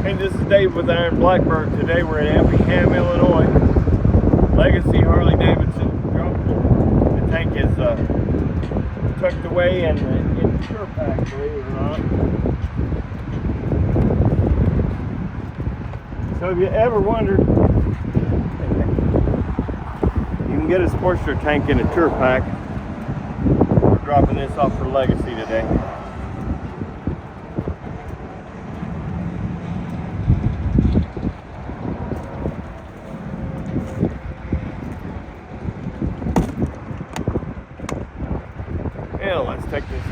Hey, this is Dave with Iron Blackbird. Today we're in Effingham, Illinois. Legacy Harley Davidson truck. The tank is tucked away in the Sure Pack, believe it or not. So if you ever wondered, you can get a Sportster tank in a Tour Pack. We're dropping this off for Legacy today. Yeah, let's take this.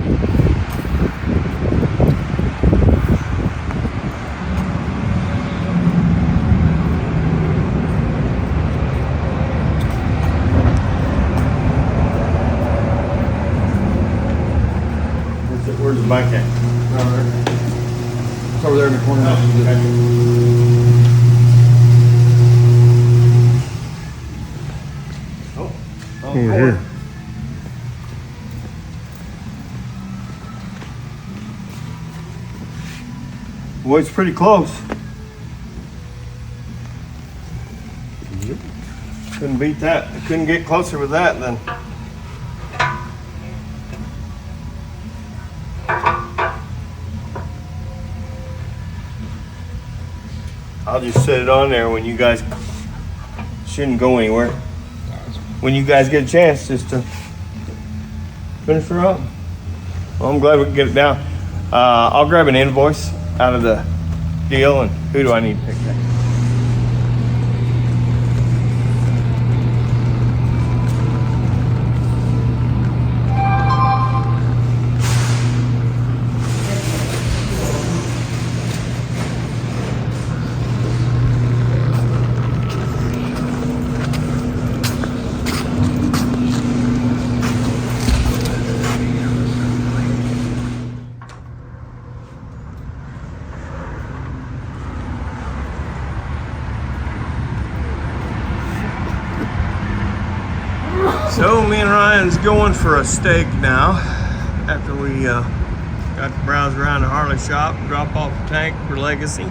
Where's the bike at? It's over there in the corner. Oh, Here. Boy, it's pretty close. Yep. Couldn't beat that. I couldn't get closer with that then. I'll just set it on there when you guys shouldn't go anywhere. When you guys get a chance just to finish her up. Well, I'm glad we can get it down. I'll grab an invoice out of the deal, and who do I need to pick that? So me and Ryan's going for a steak now after we got to browse around the Harley shop, drop off the tank for Legacy.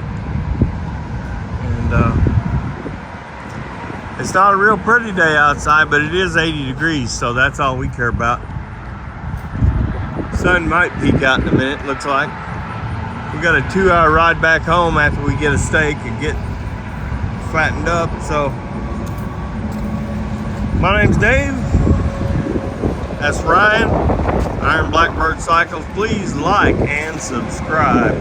And it's not a real pretty day outside, but it is 80 degrees, so that's all we care about. Sun might peek out in a minute, looks like. We got a 2-hour ride back home after we get a steak and get fattened up, so. My name's Dave. That's Ryan. Iron Blackbird Cycles. Please like and subscribe.